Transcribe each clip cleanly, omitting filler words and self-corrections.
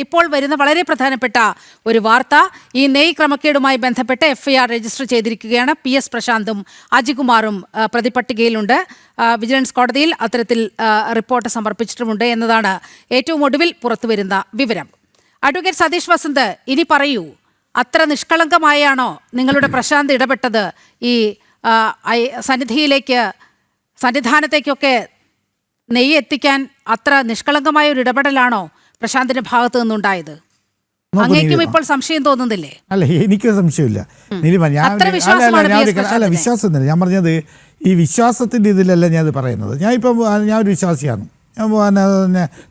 ഇപ്പോൾ വരുന്ന വളരെ പ്രധാനപ്പെട്ട ഒരു വാർത്ത, ഈ നെയ് ക്രമക്കേടുമായി ബന്ധപ്പെട്ട് FIR രജിസ്റ്റർ ചെയ്തിരിക്കുകയാണ്. PS പ്രശാന്തും അജികുമാറും പ്രതിപട്ടികയിലുണ്ട്. വിജിലൻസ് കോടതിയിൽ അത്തരത്തിൽ റിപ്പോർട്ട് സമർപ്പിച്ചിട്ടുമുണ്ട് എന്നതാണ് ഏറ്റവും ഒടുവിൽ പുറത്തുവരുന്ന വിവരം. അഡ്വക്കേറ്റ് സതീഷ് വസന്ത്, ഇനി പറയൂ, അത്ര നിഷ്കളങ്കമായാണോ നിങ്ങളുടെ പ്രശാന്ത് ഇടപെട്ടത്? ഈ സന്നിധാനത്തേക്കൊക്കെ നെയ്യ് എത്തിക്കാൻ അത്ര നിഷ്കളങ്കമായ ഒരു ഇടപെടലാണോ പ്രശാന്തിന്റെ ഭാഗത്ത് നിന്നുണ്ടായത്? അങ്ങേക്കും ഇപ്പോൾ സംശയം തോന്നുന്നില്ലേ? അല്ല, എനിക്ക് സംശയമില്ല. വിശ്വാസമൊന്നുമില്ല. ഞാൻ പറഞ്ഞത് ഈ വിശ്വാസത്തിൻ്റെ ഇതിലല്ല ഞാൻ ഇത് പറയുന്നത്. ഞാൻ ഒരു വിശ്വാസിയാണ്. ഞാൻ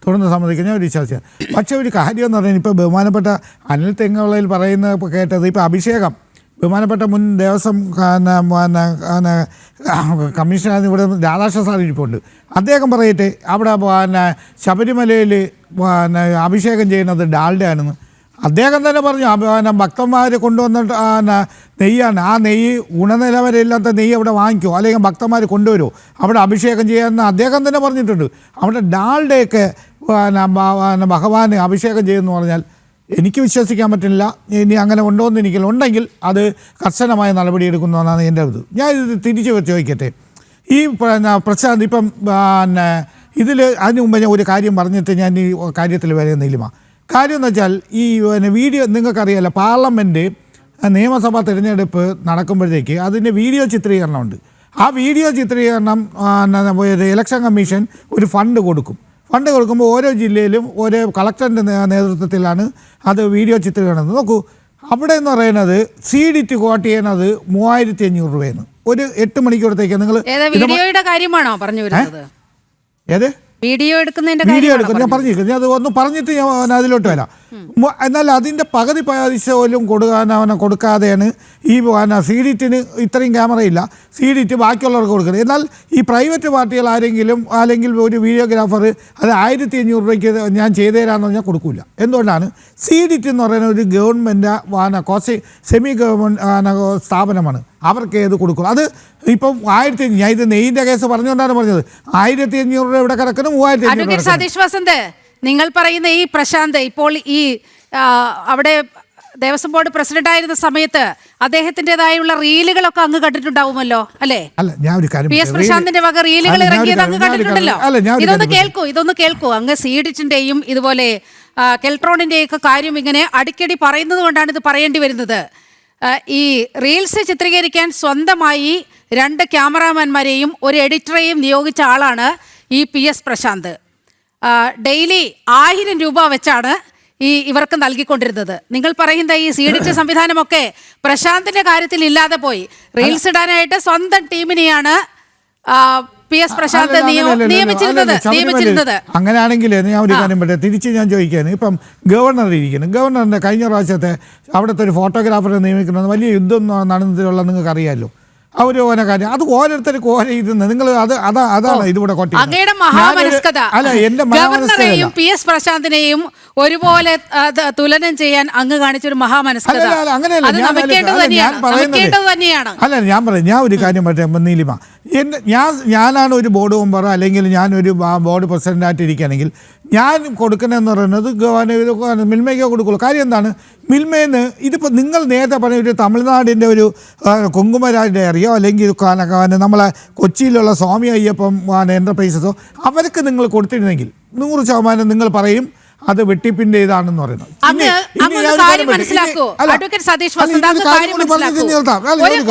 തുടർന്ന് സമ്മതിക്കും, ഞാൻ ഒരു വിശ്വാസിയാണ്. പക്ഷേ ഒരു കാര്യം എന്ന് പറഞ്ഞാൽ, ഇപ്പോൾ ബഹുമാനപ്പെട്ട അനിൽ തെങ്ങുള്ളയിൽ പറയുന്നത് കേട്ടത്, ഇപ്പോൾ അഭിഷേകം ബഹുമാനപ്പെട്ട മുൻ ദേവസ്വം കമ്മീഷണർ ഇവിടെ രാധാകൃഷ്ണ സാർ ഇരിപ്പുണ്ട്. അദ്ദേഹം പറയട്ടെ, അവിടെ ശബരിമലയിൽ അഭിഷേകം ചെയ്യുന്നത് ഡാൽഡയാണെന്ന് അദ്ദേഹം തന്നെ പറഞ്ഞു. ഭക്തന്മാർ കൊണ്ടുവന്നിട്ട് നെയ്യാണ്. ആ നെയ്യ് ഗുണനിലവാരമില്ലാത്ത നെയ്യ് അവിടെ വാങ്ങിക്കുമോ, അല്ലെങ്കിൽ ഭക്തന്മാർ കൊണ്ടുവരുമോ അവിടെ അഭിഷേകം ചെയ്യാമെന്ന് അദ്ദേഹം തന്നെ പറഞ്ഞിട്ടുണ്ട്. അവിടെ ഡാൽഡയൊക്കെ ഭഗവാന് അഭിഷേകം ചെയ്യുമെന്ന് പറഞ്ഞാൽ എനിക്ക് വിശ്വസിക്കാൻ പറ്റില്ല. ഇനി അങ്ങനെ ഉണ്ടോയെന്ന് എനിക്കില്ല. ഉണ്ടെങ്കിൽ അത് കർശനമായ നടപടിയെടുക്കുന്നതാണ് എൻ്റെ ഇത്. ഞാൻ ഇത് തിരിച്ചു ചോദിക്കട്ടെ, ഈ പ്രശാന്ത് ഇപ്പം ഇതിൽ അതിന് മുമ്പ് ഞാൻ ഒരു കാര്യം പറഞ്ഞിട്ട് ഞാൻ ഈ കാര്യത്തിൽ വരുന്നില്ല. കാര്യം എന്ന് വെച്ചാൽ, ഈ വീഡിയോ നിങ്ങൾക്കറിയാമല്ലോ, പാർലമെൻറ്റ് നിയമസഭാ തിരഞ്ഞെടുപ്പ് നടക്കുമ്പോഴത്തേക്ക് അതിൻ്റെ വീഡിയോ ചിത്രീകരണമുണ്ട്. ആ വീഡിയോ ചിത്രീകരണം ഇലക്ഷൻ കമ്മീഷൻ ഒരു ഫണ്ട് കൊടുക്കുമ്പോൾ ഓരോ ജില്ലയിലും ഓരോ കളക്ടറിൻ്റെ നേതൃത്വത്തിലാണ് അത് വീഡിയോ ചിത്രീകരണം. നോക്കൂ, അവിടെ എന്ന് പറയുന്നത് CDT കോട്ട് ചെയ്യണത് 3500 രൂപയെന്ന്. ഒരു 8 മണിക്കൂറത്തേക്ക് നിങ്ങൾ വീഡിയോയുടെ കാര്യമാണോ പറഞ്ഞു വരുന്നത്? ഏത് വീഡിയോ എടുക്കുന്നതിൻ്റെ ഞാൻ പറഞ്ഞിരിക്കുന്നത്, ഞാൻ അത് ഒന്ന് പറഞ്ഞിട്ട് ഞാൻ അതിലോട്ട് വരാം. എന്നാൽ അതിൻ്റെ പകുതി പൈസ പോലും കൊടുക്കാതെയാണ് ഈ CDTന് ഇത്രയും ക്യാമറയില്ല, CDT ബാക്കിയുള്ളവർക്ക് കൊടുക്കുന്നത്. എന്നാൽ ഈ പ്രൈവറ്റ് പാർട്ടികൾ ആരെങ്കിലും അല്ലെങ്കിൽ ഒരു വീഡിയോഗ്രാഫർ അത് 1500 രൂപയ്ക്ക് ഞാൻ ചെയ്തു തരാമെന്ന് പറഞ്ഞാൽ കൊടുക്കില്ല. എന്തുകൊണ്ടാണ്? CDT എന്ന് പറയുന്ന ഒരു ഗവൺമെൻറ് സെമി ഗവൺമെൻറ് സ്ഥാപനമാണ്. അവർക്ക് ഏത് കൊടുക്കും? അത് ഇപ്പം 1500, ഞാൻ ഇത് നെയ്യിൻ്റെ കേസ് പറഞ്ഞുകൊണ്ടാണ് പറഞ്ഞത്. 1500 രൂപ ഇവിടെ കിടക്കണം, 3500. സതീഷ് വസന്ത്, നിങ്ങൾ പറയുന്ന ഈ പ്രശാന്ത് ഇപ്പോൾ ഈ അവിടെ ദേവസ്വം ബോർഡ് പ്രസിഡന്റ് ആയിരുന്ന സമയത്ത് അദ്ദേഹത്തിൻ്റെതായുള്ള റീലുകളൊക്കെ അങ്ങ് കണ്ടിട്ടുണ്ടാവുമല്ലോ, അല്ലേ? അല്ല, ഞാൻ ഒരു കാര്യം, PS പ്രശാന്തിന്റെ വക റീലുകൾ ഇറങ്ങിയത് അങ്ങ് കണ്ടിട്ടുണ്ടല്ലോ. ഇതൊന്ന് കേൾക്കൂ. അങ്ങ് CDTന്റെയും ഇതുപോലെ കെൽട്രോണിന്റെയൊക്കെ കാര്യം ഇങ്ങനെ അടിക്കടി പറയുന്നത് കൊണ്ടാണ് ഇത് പറയേണ്ടി വരുന്നത്. ഈ റീൽസ് ചിത്രീകരിക്കാൻ സ്വന്തമായി 2 ക്യാമറാമാൻമാരെയും ഒരു എഡിറ്ററെയും നിയോഗിച്ച ആളാണ് ഈ PS പ്രശാന്ത്. ഡെയിലി 1000 രൂപ വെച്ചാണ് ഇവർക്ക് നൽകിക്കൊണ്ടിരുന്നത്. നിങ്ങൾ പറയുന്ന ഈ CDT സംവിധാനമൊക്കെ പ്രശാന്തിന്റെ കാര്യത്തിൽ ഇല്ലാതെ പോയി. റീൽസ് ഇടാനായിട്ട് സ്വന്തം ടീമിനെയാണ് PS പ്രശാന്ത് നിയമിച്ചിരുന്നത്. അങ്ങനെയാണെങ്കിൽ ഞാൻ ഒരു കാര്യം പറ്റേ തിരിച്ച് ഞാൻ ചോദിക്കുകയാണ്. ഇപ്പം ഗവർണർ ഇരിക്കുന്നു. ഗവർണറിൻ്റെ കഴിഞ്ഞ പ്രാവശ്യത്തെ അവിടുത്തെ ഒരു ഫോട്ടോഗ്രാഫറെ നിയമിക്കുന്നത് വലിയ യുദ്ധം നടന്നതിലുള്ള നിങ്ങൾക്ക് അറിയാമല്ലോ. കാര്യം അത് ഓരോരുത്തർക്ക് ഓരോ ഇതെന്ന് നിങ്ങൾ അതാണ് ഇതിവിടെ അല്ല, എന്റെ ഗവർണറെയും PS പ്രശാന്തിനെയും ഒരുപോലെ തുലനം ചെയ്യാൻ അങ്ങ് കാണിച്ചൊരു മഹാമനസ്കത. അല്ല, ഞാൻ പറയാം, ഞാൻ ഒരു കാര്യം പറയാം നീലിമ. ഞാനാണ് ഒരു ബോർഡ് മെമ്പർ അല്ലെങ്കിൽ ഞാനൊരു ബോർഡ് പ്രസിഡൻ്റായിട്ട് ഇരിക്കുകയാണെങ്കിൽ ഞാൻ കൊടുക്കണമെന്ന് പറയുന്നത് മിൽമയ്ക്കോ കൊടുക്കുള്ളൂ. കാര്യം എന്താണ്? മിൽമേന്ന് ഇതിപ്പോൾ നിങ്ങൾ നേരത്തെ പറഞ്ഞ ഒരു തമിഴ്നാടിൻ്റെ ഒരു കുങ്കുമരാജ് ഡയറിയോ അല്ലെങ്കിൽ നമ്മളെ കൊച്ചിയിലുള്ള സ്വാമി അയ്യപ്പം എൻ്റർപ്രൈസസോ അവർക്ക് നിങ്ങൾ കൊടുത്തിരുന്നെങ്കിൽ 100% നിങ്ങൾ പറയും അത് വെട്ടിപ്പിന്റെ ഇതാണെന്ന് പറയുന്നത്.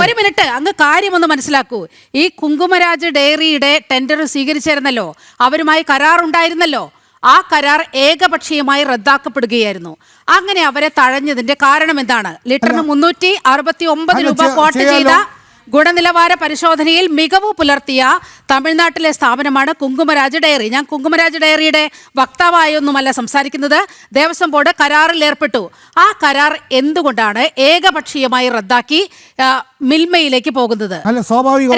ഒരു മിനിറ്റ്, അങ്ങ് കാര്യം ഒന്ന് മനസ്സിലാക്കൂ. ഈ കുങ്കുമരാജ് ഡയറിയുടെ ടെൻഡർ സ്വീകരിച്ചിരുന്നല്ലോ, അവരുമായി കരാറുണ്ടായിരുന്നല്ലോ. ആ കരാർ ഏകപക്ഷീയമായി റദ്ദാക്കപ്പെടുകയായിരുന്നു. അങ്ങനെ അവരെ തഴഞ്ഞതിന്റെ കാരണം എന്താണ്? ലിറ്ററിന് 369 രൂപ കോട്ട് ചെയ്ത ഗുണനിലവാര പരിശോധനയിൽ മികവ് പുലർത്തിയ തമിഴ്നാട്ടിലെ സ്ഥാപനമാണ് കുങ്കുമരാജ് ഡയറി. ഞാൻ കുങ്കുമരാജ് ഡയറിയുടെ വക്താവായൊന്നുമല്ല സംസാരിക്കുന്നത്. ദേവസ്വം ബോർഡ് കരാറിൽ ഏർപ്പെട്ടു. ആ കരാർ എന്തുകൊണ്ടാണ് ഏകപക്ഷീയമായി റദ്ദാക്കി മിൽമയിലേക്ക് പോകുന്നത്?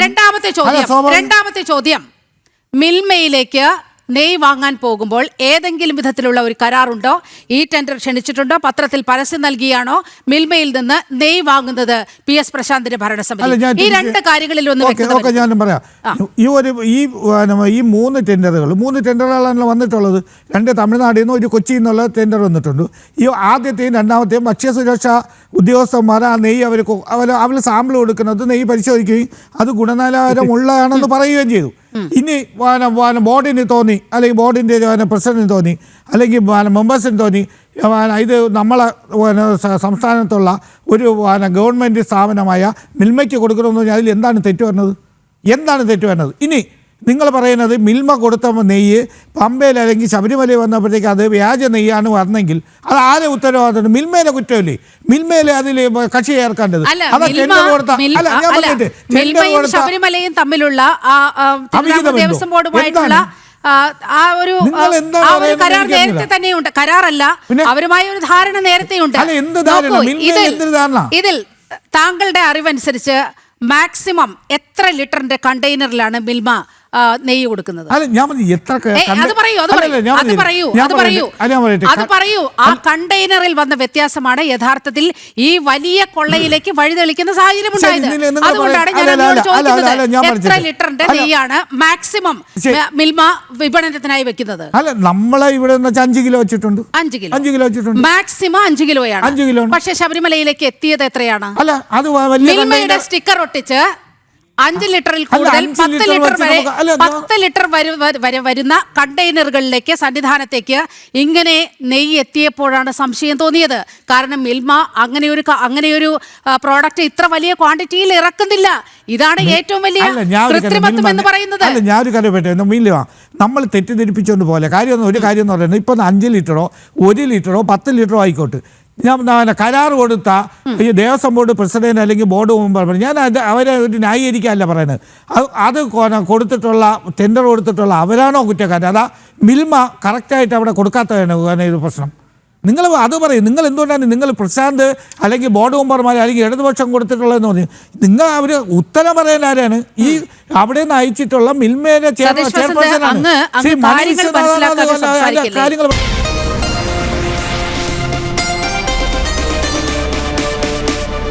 രണ്ടാമത്തെ ചോദ്യം, മിൽമയിലേക്ക് നെയ്യ് വാങ്ങാൻ പോകുമ്പോൾ ഏതെങ്കിലും വിധത്തിലുള്ള ഒരു കരാറുണ്ടോ? ഈ ടെൻഡർ ക്ഷണിച്ചിട്ടുണ്ടോ? പത്രത്തിൽ പരസ്യം നൽകിയാണോ മിൽമയിൽ നിന്ന് നെയ്യ് വാങ്ങുന്നത് PS പ്രശാന്തിന്റെ ഭരണസമിതി? ഈ രണ്ട് കാര്യങ്ങളിൽ ഒന്ന് ഞാനും പറയാം. ഈ മൂന്ന് ടെൻഡറുകളാണല്ലോ വന്നിട്ടുള്ളത്. രണ്ട് തമിഴ്നാട്ടിൽ നിന്ന് ഒരു കൊച്ചിയിൽ നിന്നുള്ള ടെൻഡർ വന്നിട്ടുണ്ട്. ഈ ആദ്യത്തെയും രണ്ടാമത്തെയും ഭക്ഷ്യസുരക്ഷാ ഉദ്യോഗസ്ഥന്മാർ ആ നെയ്യ് അവർ സാമ്പിൾ കൊടുക്കുന്നത് നെയ്യ് പരിശോധിക്കുകയും അത് ഗുണനിലവാരം ഉള്ളതാണെന്ന് പറയുകയും ചെയ്തു. ഇനി ബോർഡിന് തോന്നി, അല്ലെങ്കിൽ ബോർഡിൻ്റെ പ്രസിഡന്റിന് തോന്നി, അല്ലെങ്കിൽ മെമ്പേഴ്സിന് തോന്നി ഇത് നമ്മളെ സംസ്ഥാനത്തുള്ള ഒരു ഗവൺമെൻറ് സ്ഥാപനമായ മിൽമയ്ക്ക് കൊടുക്കണമെന്ന് പറഞ്ഞാൽ അതിൽ എന്താണ് തെറ്റ് വരുന്നത്? ഇനി നിങ്ങൾ പറയുന്നത് മിൽമ കൊടുത്ത നെയ്യ് പമ്പയിൽ അല്ലെങ്കിൽ ശബരിമലയിൽ വന്നപ്പോഴത്തേക്ക് അത് വ്യാജ നെയ്യാണ് വന്നെങ്കിൽ അത് ആരെ ഉത്തരവാദിത്തം? മിൽമയിലെ കുറ്റമല്ലേ? മിൽമയിലെ അതിൽ കക്ഷി ചേർക്കേണ്ടത് ശബരിമലയും തമ്മിലുള്ള ദേവസ്വം ബോർഡുമായിട്ടുള്ള ആ ഒരു കരാർ നേരത്തെ തന്നെയുണ്ട്. കരാറല്ല, അവരുമായ ഒരു ധാരണ നേരത്തെയുണ്ട്. ഇതിൽ താങ്കളുടെ അറിവനുസരിച്ച് മാക്സിമം എത്ര ലിറ്ററിന്റെ കണ്ടെയ്നറിലാണ് മിൽമ നെയ്യ് കൊടുക്കുന്നത്? അത് പറയൂ. ആ കണ്ടെയ്നറിൽ വന്ന വ്യത്യാസമാണ് യഥാർത്ഥത്തിൽ ഈ വലിയ കൊള്ളയിലേക്ക് വഴിതെളിക്കുന്ന സാഹചര്യം ഉണ്ടായത്. അതുകൊണ്ടാണ് ഞാൻ ചോദിക്കുന്നത്, എത്ര ലിറ്ററിന്റെ നെയ്യാണ് മാക്സിമം മിൽമ വിപണനത്തിനായി വെക്കുന്നത്? അല്ല, നമ്മളെ ഇവിടെ 5 കിലോ വെച്ചിട്ടുണ്ട്. 5 കിലോ വെച്ചിട്ടുണ്ട്. മാക്സിമം 5 കിലോയാണ്. പക്ഷെ ശബരിമലയിലേക്ക് എത്തിയത് എത്രയാണ്? മിൽമയുടെ സ്റ്റിക്കർ ഒട്ടിച്ച് 5 ലിറ്ററിൽ കൂടുതൽ 10 ലിറ്റർ വരെ വരുന്ന കണ്ടെയ്നറുകളിലേക്ക്, സന്നിധാനത്തേക്ക് ഇങ്ങനെ നെയ്യ് എത്തിയപ്പോഴാണ് സംശയം തോന്നിയത്. കാരണം മിൽമ അങ്ങനെയൊരു പ്രോഡക്റ്റ് ഇത്ര വലിയ ക്വാണ്ടിറ്റിയിൽ ഇറക്കുന്നില്ല. ഇതാണ് ഏറ്റവും വലിയ കൃത്രിമത്വം എന്ന് പറയുന്നത്. ഞാനൊരു കാര്യം പറ്റേ മിൽമ നമ്മൾ തെറ്റിദ്ധരിപ്പിച്ചുകൊണ്ട് പോലെ ഒരു കാര്യം എന്ന് പറയുന്നത്, ഇപ്പം 5 ലിറ്ററോ 1 ലിറ്ററോ 10 ലിറ്ററോ ആയിക്കോട്ടെ, ഞാൻ കരാർ കൊടുത്ത ഈ ദേവസ്വം ബോർഡ് പ്രസിഡന്റ് അല്ലെങ്കിൽ ബോർഡ് മെമ്പർ, ഞാൻ അവരെ ഒരു ന്യായീകരിക്കാനല്ല പറയുന്നത്. അത് കൊടുത്തിട്ടുള്ള ടെൻഡർ കൊടുത്തിട്ടുള്ള അവരാണോ കുറ്റക്കാരൻ? അതാ മിൽമ കറക്റ്റായിട്ട് അവിടെ കൊടുക്കാത്തതാണ് ഇത് പ്രശ്നം. നിങ്ങൾ അത് പറയും. നിങ്ങൾ എന്തുകൊണ്ടാണ് നിങ്ങൾ പ്രശാന്ത് അല്ലെങ്കിൽ ബോർഡ് മെമ്പർമാർ അല്ലെങ്കിൽ ഇടതുപക്ഷം കൊടുത്തിട്ടുള്ളതെന്ന് പറഞ്ഞു? അവർ ഉത്തരം പറയാൻ ആരാണ്? ഈ അവിടെ നിന്ന് അയച്ചിട്ടുള്ള മിൽമയിലെ ചെയർപേഴ്സണാണ്. കാര്യങ്ങൾ